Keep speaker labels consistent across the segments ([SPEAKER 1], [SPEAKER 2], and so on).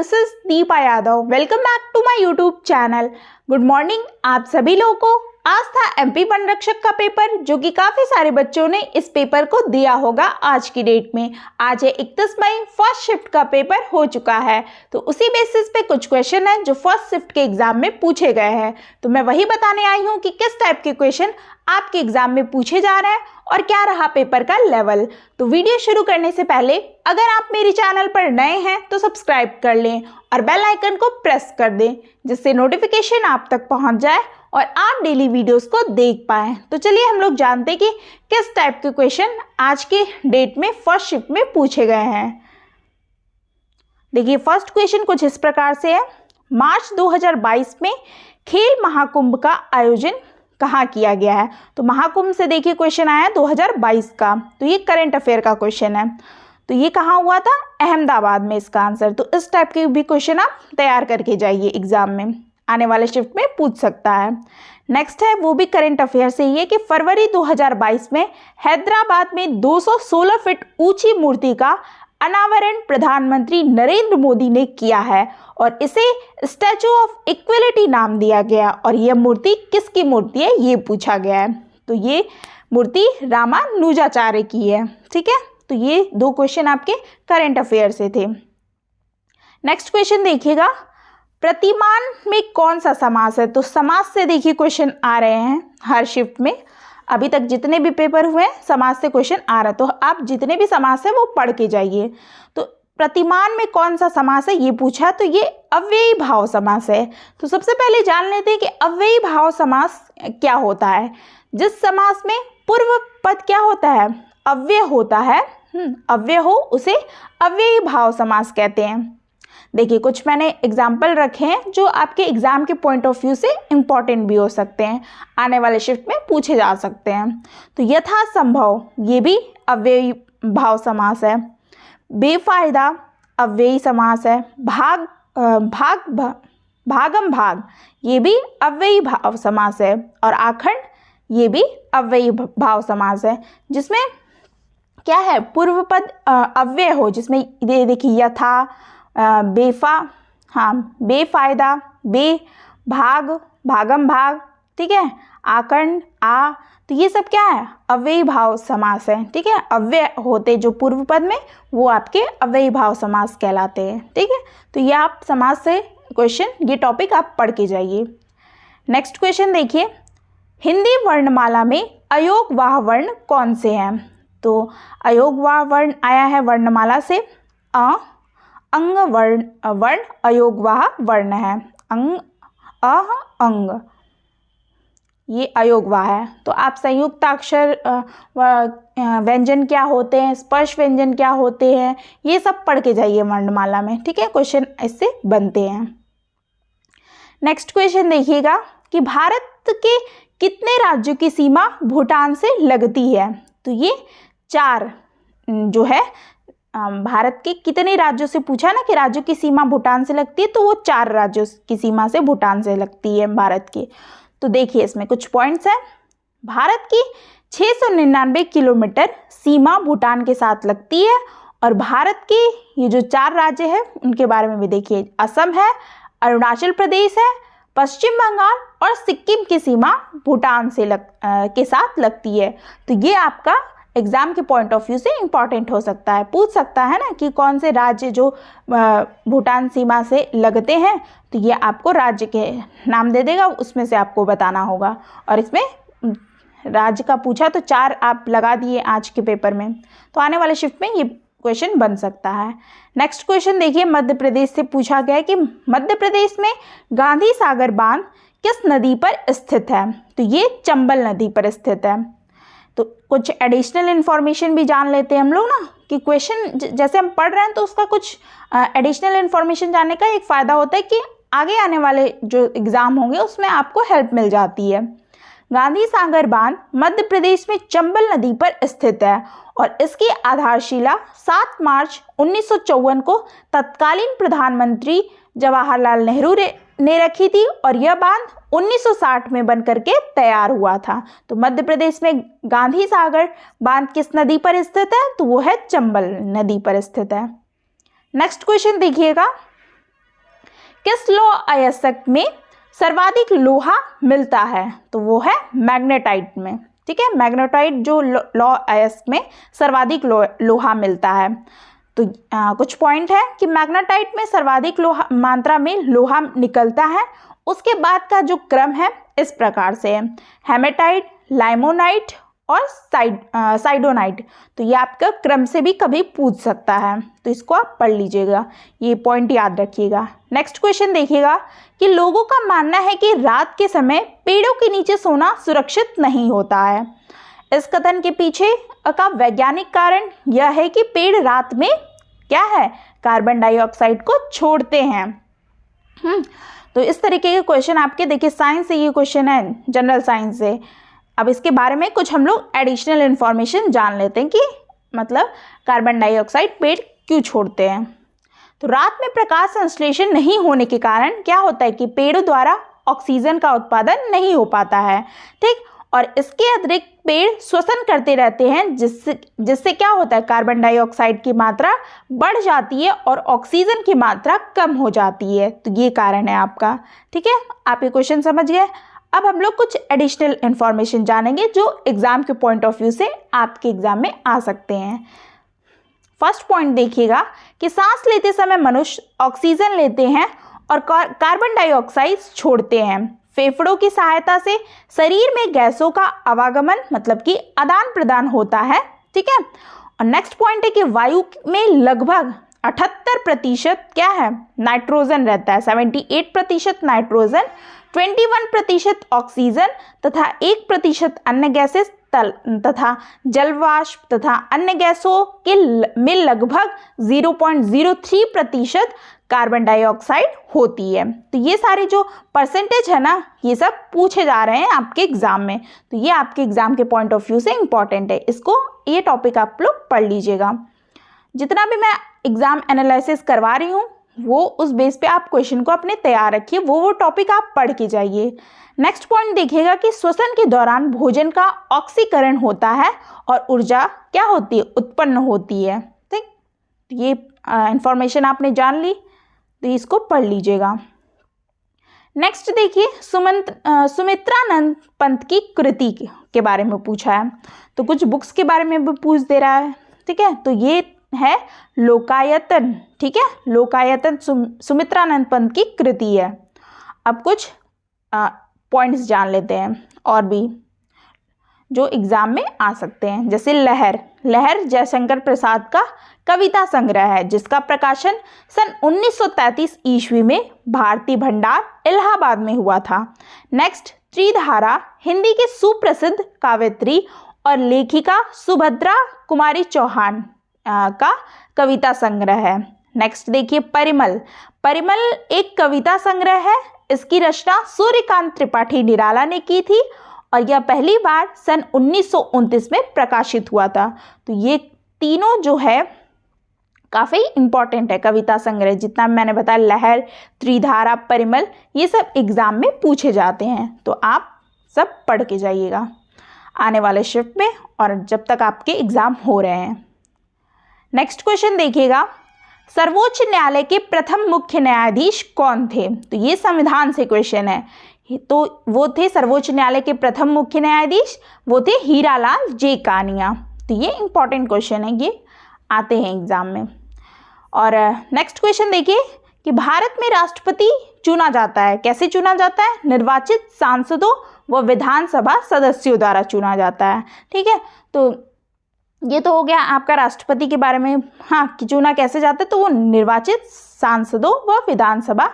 [SPEAKER 1] This is Deepa Yadav. Welcome back to my YouTube channel. Good morning आप सभी लोगों को। आज था एमपी वन रक्षक का पेपर, जो कि काफ़ी सारे बच्चों ने इस पेपर को दिया होगा आज की डेट में। आज है 31 मई, फर्स्ट शिफ्ट का पेपर हो चुका है। तो उसी बेसिस पे कुछ क्वेश्चन हैं जो फर्स्ट शिफ्ट के एग्जाम में पूछे गए हैं। तो मैं वही बताने आई हूँ कि किस टाइप के क्वेश्चन आपके एग्जाम में पूछे जा रहे हैं और क्या रहा पेपर का लेवल। तो वीडियो शुरू करने से पहले अगर आप मेरे चैनल पर नए हैं तो सब्सक्राइब कर लें और बेल आइकन को प्रेस कर दें, जिससे नोटिफिकेशन आप तक पहुंच जाए और आप डेली वीडियोस को देख पाएं। तो चलिए हम लोग जानते हैं कि किस टाइप के क्वेश्चन आज के डेट में फर्स्ट शिफ्ट में पूछे गए हैं। देखिए फर्स्ट क्वेश्चन कुछ इस प्रकार से है। मार्च 2022 में खेल महाकुंभ का आयोजन कहाँ किया गया है? तो महाकुंभ से देखिए क्वेश्चन आया 2022 का, तो ये करंट अफेयर का क्वेश्चन है। तो ये कहाँ हुआ था? अहमदाबाद में इसका आंसर। तो इस टाइप के भी क्वेश्चन आप तैयार करके जाइए, एग्जाम में आने वाले शिफ्ट में पूछ सकता है। नेक्स्ट है वो भी करंट अफेयर से ही है कि फरवरी 2022 में हैदराबाद में 216 फीट ऊंची मूर्ति का अनावरण प्रधानमंत्री नरेंद्र मोदी ने किया है और इसे स्टैचू ऑफ इक्वलिटी नाम दिया गया। और यह मूर्ति किसकी मूर्ति है ये पूछा गया है। तो ये मूर्ति रामानुजाचार्य की है। ठीक है, तो ये दो क्वेश्चन आपके करंट अफेयर से थे। नेक्स्ट क्वेश्चन देखिएगा, प्रतिमान में कौन सा समास है? तो समास से देखिए क्वेश्चन आ रहे हैं हर शिफ्ट में। अभी तक जितने भी पेपर हुए हैं समास से क्वेश्चन आ रहा है, तो आप जितने भी समास है वो पढ़ के जाइए। तो प्रतिमान में कौन सा समास है ये पूछा, तो ये अव्ययी भाव समास है। तो सबसे पहले जान लेते हैं कि अव्ययी भाव समास क्या होता है। जिस समास में पूर्व पद क्या होता है? अव्यय होता है। अव्यय हो उसे अव्ययी भाव समास कहते हैं। देखिए कुछ मैंने एग्जाम्पल रखे हैं जो आपके एग्जाम के पॉइंट ऑफ व्यू से इम्पॉर्टेंट भी हो सकते हैं, आने वाले शिफ्ट में पूछे जा सकते हैं। तो यथासंभव ये भी अव्ययी भाव समास है। बेफायदा अव्ययी समास है। भागम भाग ये भी अव्ययी भाव समास है। और आखंड ये भी अव्ययी भाव समास है, जिसमें क्या है? पूर्व पद अव्यय हो, जिसमें ये देखिए यथा, बेफायदा, भाग, भागम भाग, ठीक है, आकंड, तो ये सब क्या है? अव्ययी भाव समास है। ठीक है, अव्यय होते जो पूर्व पद में वो आपके अव्ययी भाव समास कहलाते हैं। ठीक है, तो ये आप समास से क्वेश्चन, ये टॉपिक आप पढ़ के जाइए। नेक्स्ट क्वेश्चन देखिए, हिंदी वर्णमाला में अयोगवाह वर्ण कौन से हैं? तो अयोगवाह वर्ण आया है वर्णमाला से अंग वर्ण अयोगवाह वर्ण है। अंग ये अयोगवाह है। तो आप संयुक्ताक्षर व्यंजन क्या होते हैं, स्पर्श व्यंजन क्या होते हैं, ये सब पढ़ के जाइए वर्णमाला में। ठीक है, क्वेश्चन इससे बनते हैं। नेक्स्ट क्वेश्चन देखिएगा कि भारत के कितने राज्यों की सीमा भूटान से लगती है? तो ये 4 जो है भारत के कितने राज्यों से पूछा ना कि राज्यों की सीमा भूटान से लगती है, तो वो 4 राज्यों की सीमा से भूटान से लगती है भारत की। तो देखिए इसमें कुछ पॉइंट्स हैं। भारत की 699 किलोमीटर सीमा भूटान के साथ लगती है। और भारत के ये जो 4 राज्य हैं उनके बारे में भी देखिए, असम है, अरुणाचल प्रदेश है, पश्चिम बंगाल और सिक्किम की सीमा भूटान से के साथ लगती है। तो ये आपका एग्जाम के पॉइंट ऑफ व्यू से इंपॉर्टेंट हो सकता है, पूछ सकता है ना कि कौन से राज्य जो भूटान सीमा से लगते हैं। तो ये आपको राज्य के नाम दे देगा, उसमें से आपको बताना होगा। और इसमें राज्य का पूछा तो 4 आप लगा दिए आज के पेपर में, तो आने वाले शिफ्ट में ये क्वेश्चन बन सकता है। नेक्स्ट क्वेश्चन देखिए, मध्य प्रदेश से पूछा गया है कि मध्य प्रदेश में गांधी सागर बांध किस नदी पर स्थित है? तो ये चंबल नदी पर स्थित है। तो कुछ एडिशनल इन्फॉर्मेशन भी जान लेते हैं हम लोग ना, कि क्वेश्चन जैसे हम पढ़ रहे हैं तो उसका कुछ एडिशनल इन्फॉर्मेशन जानने का एक फ़ायदा होता है कि आगे आने वाले जो एग्ज़ाम होंगे उसमें आपको हेल्प मिल जाती है। गांधी सागर बांध मध्य प्रदेश में चंबल नदी पर स्थित है और इसकी आधारशिला 7 मार्च 1954 को तत्कालीन प्रधानमंत्री जवाहरलाल नेहरू ने रखी थी और यह बांध 1960 में बनकर के तैयार हुआ था। तो मध्य प्रदेश में गांधी सागर बांध किस नदी पर स्थित है? तो वो है चंबल नदी पर स्थित है। नेक्स्ट क्वेश्चन देखिएगा, किस लौह अयस्क में सर्वाधिक लोहा मिलता है? तो वो है मैग्नेटाइट में। ठीक है, मैग्नेटाइट जो लौह अयस्क में सर्वाधिक लोहा मिलता है। तो कुछ पॉइंट है कि मैग्नेटाइट में सर्वाधिक लोहा मात्रा में लोहा निकलता है। उसके बाद का जो क्रम है इस प्रकार से है, हेमेटाइट, लाइमोनाइट और साइडोनाइट। तो ये आपका क्रम से भी कभी पूछ सकता है, तो इसको आप पढ़ लीजिएगा, ये पॉइंट याद रखिएगा। नेक्स्ट क्वेश्चन देखिएगा कि लोगों का मानना है कि रात के समय पेड़ों के नीचे सोना सुरक्षित नहीं होता है। इस कथन के पीछे का वैज्ञानिक कारण यह है कि पेड़ रात में क्या है, कार्बन डाइऑक्साइड को छोड़ते हैं। तो इस तरीके के क्वेश्चन आपके देखिए साइंस से ये क्वेश्चन है, जनरल साइंस से। अब इसके बारे में कुछ हम लोग एडिशनल इन्फॉर्मेशन जान लेते हैं कि मतलब कार्बन डाइऑक्साइड पेड़ क्यों छोड़ते हैं। तो रात में प्रकाश संश्लेषण नहीं होने के कारण क्या होता है कि पेड़ों द्वारा ऑक्सीजन का उत्पादन नहीं हो पाता है। ठीक, और इसके अतिरिक्त पेड़ श्वसन करते रहते हैं, जिससे क्या होता है, कार्बन डाइऑक्साइड की मात्रा बढ़ जाती है और ऑक्सीजन की मात्रा कम हो जाती है। तो ये कारण है आपका। ठीक है, आप ये क्वेश्चन समझ गए। अब हम लोग कुछ एडिशनल इंफॉर्मेशन जानेंगे जो एग्जाम के पॉइंट ऑफ व्यू से आपके एग्जाम में आ सकते हैं। फर्स्ट पॉइंट देखिएगा कि सांस लेते समय मनुष्य ऑक्सीजन लेते हैं और कार्बन डाइऑक्साइड छोड़ते हैं। फेफड़ों की सहायता से शरीर में गैसों का आवागमन मतलब कि आदान प्रदान होता है। ठीक है, और नेक्स्ट पॉइंट है कि वायु में लगभग 78% क्या है, नाइट्रोजन रहता है। 78% नाइट्रोजन, 21% ऑक्सीजन तथा 1% अन्य गैसेस तथा जलवाष्प तथा अन्य गैसों के में लगभग 0.03% कार्बन डाइऑक्साइड होती है। तो ये सारे जो परसेंटेज है ना, ये सब पूछे जा रहे हैं आपके एग्जाम में। तो ये आपके एग्जाम के पॉइंट ऑफ व्यू से इंपॉर्टेंट है, इसको ये टॉपिक आप लोग पढ़ लीजिएगा। जितना भी मैं एग्जाम एनालिसिस करवा रही हूँ वो उस बेस पे आप क्वेश्चन को अपने तैयार रखिए, वो टॉपिक आप पढ़ के जाइए। नेक्स्ट पॉइंट देखिएगा कि श्वसन के दौरान भोजन का ऑक्सीकरण होता है और ऊर्जा क्या होती है, उत्पन्न होती है। ठीक, ये इंफॉर्मेशन आपने जान ली, तो इसको पढ़ लीजिएगा। नेक्स्ट देखिए, सुमित्रानंद पंत की कृति के बारे में पूछा है, तो कुछ बुक्स के बारे में भी पूछ दे रहा है। ठीक है, तो ये है लोकायतन। ठीक है, लोकायतन सुमित्रानंद पंत की कृति है। अब कुछ पॉइंट्स जान लेते हैं और भी जो एग्जाम में आ सकते हैं, जैसे लहर जयशंकर प्रसाद का कविता संग्रह है, जिसका प्रकाशन सन 1933 ईस्वी में भारती भंडार इलाहाबाद में हुआ था। नेक्स्ट, त्रिधारा हिंदी के सुप्रसिद्ध काव्यत्री और लेखिका सुभद्रा कुमारी चौहान का कविता संग्रह है। नेक्स्ट देखिए, परिमल एक कविता संग्रह है। इसकी रचना सूर्यकांत त्रिपाठी निराला ने की थी और यह पहली बार सन 1929 में प्रकाशित हुआ था। तो ये तीनों जो है काफ़ी इंपॉर्टेंट है कविता संग्रह, जितना मैंने बताया, लहर, त्रिधारा, परिमल, ये सब एग्जाम में पूछे जाते हैं। तो आप सब पढ़ के जाइएगा आने वाले शिफ्ट में और जब तक आपके एग्जाम हो रहे हैं। नेक्स्ट क्वेश्चन देखिएगा, सर्वोच्च न्यायालय के प्रथम मुख्य न्यायाधीश कौन थे? तो ये संविधान से क्वेश्चन है। तो वो थे सर्वोच्च न्यायालय के प्रथम मुख्य न्यायाधीश, वो थे हीरालाल जे कानिया। तो ये इंपॉर्टेंट क्वेश्चन है, ये आते हैं एग्जाम में। और नेक्स्ट क्वेश्चन देखिए कि भारत में राष्ट्रपति चुना जाता है, कैसे चुना जाता है? निर्वाचित सांसदों व विधानसभा सदस्यों द्वारा चुना जाता है। ठीक है, तो ये तो हो गया आपका राष्ट्रपति के बारे में। हाँ, कि चुना कैसे जाता है, तो वो निर्वाचित सांसदों व विधानसभा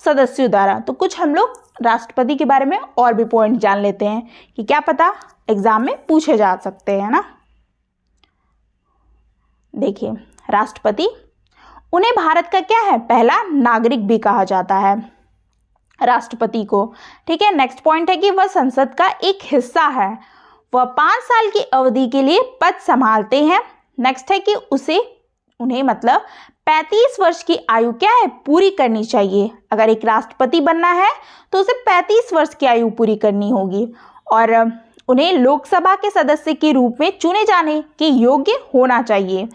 [SPEAKER 1] सदस्यों द्वारा। तो कुछ हम लोग राष्ट्रपति के बारे में और भी पॉइंट जान लेते हैं कि क्या पता एग्जाम में पूछे जा सकते हैं ना। देखिए, राष्ट्रपति, उन्हें भारत का क्या है, पहला नागरिक भी कहा जाता है राष्ट्रपति को। ठीक है, नेक्स्ट पॉइंट है कि वह संसद का एक हिस्सा है। वह 5 साल की अवधि के लिए पद संभालते हैं। नेक्स्ट है कि उन्हें मतलब 35 वर्ष की आयु क्या है, पूरी करनी चाहिए। अगर एक राष्ट्रपति बनना है तो उसे 35 वर्ष की आयु पूरी करनी होगी और उन्हें लोकसभा के सदस्य के रूप में चुने जाने के योग्य होना चाहिए।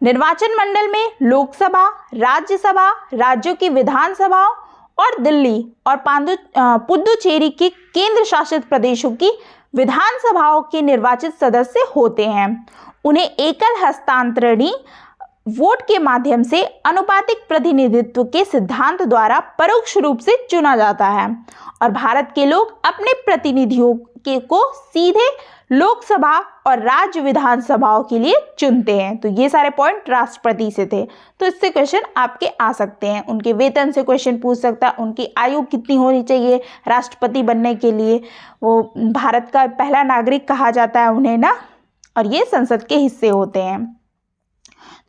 [SPEAKER 1] निर्वाचन मंडल में लोकसभा, राज्यसभा, राज्यों की विधानसभाओं और दिल्ली और पुदुचेरी के केंद्र शासित प्रदेशों की विधानसभाओं के निर्वाचित सदस्य होते हैं। उन्हें एकल हस्तांतरणी वोट के माध्यम से अनुपातिक प्रतिनिधित्व के सिद्धांत द्वारा परोक्ष रूप से चुना जाता है और भारत के लोग अपने प्रतिनिधियों को सीधे लोकसभा और राज्य विधानसभाओं के लिए चुनते हैं। तो ये सारे पॉइंट राष्ट्रपति से थे, तो इससे क्वेश्चन आपके आ सकते हैं। उनके वेतन से क्वेश्चन पूछ सकता है, उनकी आयु कितनी होनी चाहिए राष्ट्रपति बनने के लिए, वो भारत का पहला नागरिक कहा जाता है उन्हें ना, और ये संसद के हिस्से होते हैं।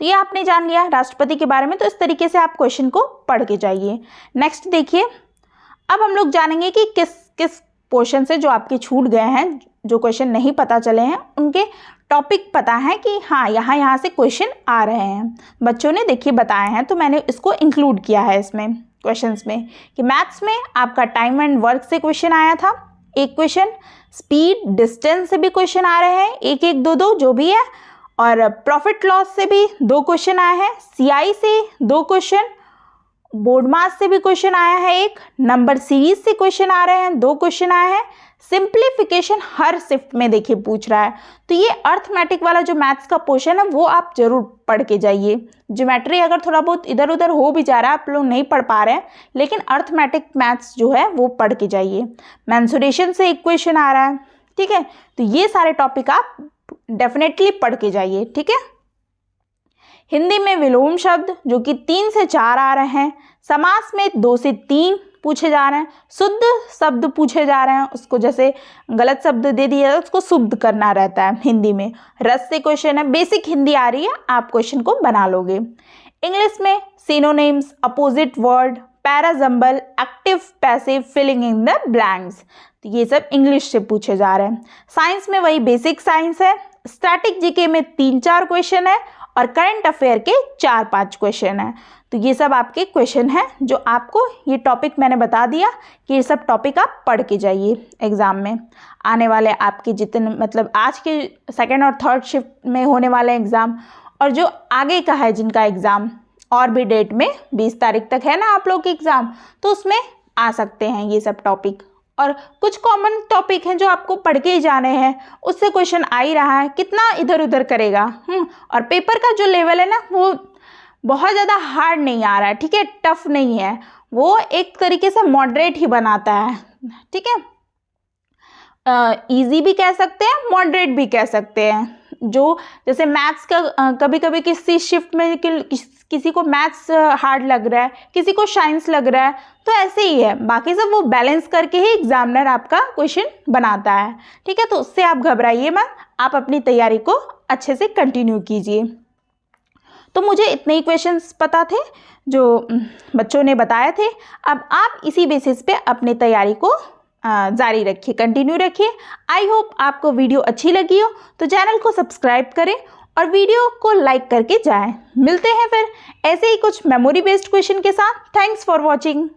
[SPEAKER 1] तो ये आपने जान लिया राष्ट्रपति के बारे में। तो इस तरीके से आप क्वेश्चन को पढ़ के जाइए। नेक्स्ट देखिए, अब हम लोग जानेंगे कि किस किस पोर्शन से जो आपके छूट गए हैं, जो क्वेश्चन नहीं पता चले हैं, उनके टॉपिक पता है कि हाँ यहाँ से क्वेश्चन आ रहे हैं। बच्चों ने देखिए बताए हैं, तो मैंने इसको इंक्लूड किया है इसमें क्वेश्चंस में कि मैथ्स में आपका टाइम एंड वर्क से क्वेश्चन आया था एक क्वेश्चन, स्पीड डिस्टेंस से भी क्वेश्चन आ रहे हैं, एक एक दो दो जो भी है, और प्रॉफिट लॉस से भी 2 क्वेश्चन आए हैं, सीआई से 2 क्वेश्चन, बोर्ड मास से भी क्वेश्चन आया है एक, नंबर सीरीज से क्वेश्चन आ रहे हैं 2 क्वेश्चन आए हैं, सिंप्लीफिकेशन हर शिफ्ट में देखिए पूछ रहा है। तो ये अर्थमेटिक वाला जो मैथ्स का पोर्शन है वो आप जरूर पढ़ के जाइए। ज्योमेट्री अगर थोड़ा बहुत इधर उधर हो भी जा रहा है, आप लोग नहीं पढ़ पा रहे हैं, लेकिन अर्थमेटिक मैथ्स जो है वो पढ़ के जाइए। मेंसुरेशन से एक क्वेश्चन आ रहा है, ठीक है। तो ये सारे टॉपिक आप डेफिनेटली पढ़ के जाइए, ठीक है। हिंदी में विलोम शब्द जो कि 3 से 4 आ रहे हैं, समास में 2 से 3 पूछे जा रहे हैं, शुद्ध शब्द पूछे जा रहे हैं, उसको जैसे गलत शब्द दे दिया उसको शुद्ध करना रहता है हिंदी में। रस से क्वेश्चन है, बेसिक हिंदी आ रही है, आप क्वेश्चन को बना लोगे। इंग्लिश में synonyms, opposite word, parajumble, active passive, filling in the blanks, तो ये सब इंग्लिश से पूछे जा रहे हैं। साइंस में वही बेसिक साइंस है, स्टैटिक जीके में 3-4 क्वेश्चन है और करंट अफेयर के 4-5 क्वेश्चन है। तो ये सब आपके क्वेश्चन हैं जो आपको, ये टॉपिक मैंने बता दिया कि ये सब टॉपिक आप पढ़ के जाइए एग्ज़ाम में। आने वाले आपके जितने मतलब आज के 2nd और 3rd शिफ्ट में होने वाले एग्ज़ाम, और जो आगे का है जिनका एग्ज़ाम और भी डेट में 20 तारीख तक है ना आप लोग के एग्ज़ाम, तो उसमें आ सकते हैं ये सब टॉपिक। और कुछ कॉमन टॉपिक हैं जो आपको पढ़ के ही जाने हैं, उससे क्वेश्चन आ ही रहा है, कितना इधर उधर करेगा। और पेपर का जो लेवल है ना वो बहुत ज़्यादा हार्ड नहीं आ रहा है, ठीक है, टफ नहीं है, वो एक तरीके से मॉडरेट ही बनाता है, ठीक है। इजी भी कह सकते हैं, मॉडरेट भी कह सकते हैं। जो जैसे मैथ्स का कभी कभी किसी शिफ्ट में किसी को मैथ्स हार्ड लग रहा है, किसी को साइंस लग रहा है, तो ऐसे ही है, बाकी सब वो बैलेंस करके ही एग्जामिनर आपका क्वेश्चन बनाता है, ठीक है। तो उससे आप घबराइए मत, आप अपनी तैयारी को अच्छे से कंटिन्यू कीजिए। तो मुझे इतने ही क्वेश्चंस पता थे जो बच्चों ने बताए थे। अब आप इसी बेसिस पे अपनी तैयारी को जारी रखिए, कंटिन्यू रखिए। आई होप आपको वीडियो अच्छी लगी हो, तो चैनल को सब्सक्राइब करें और वीडियो को लाइक करके जाएं। मिलते हैं फिर ऐसे ही कुछ मेमोरी बेस्ड क्वेश्चन के साथ। Thanks for watching.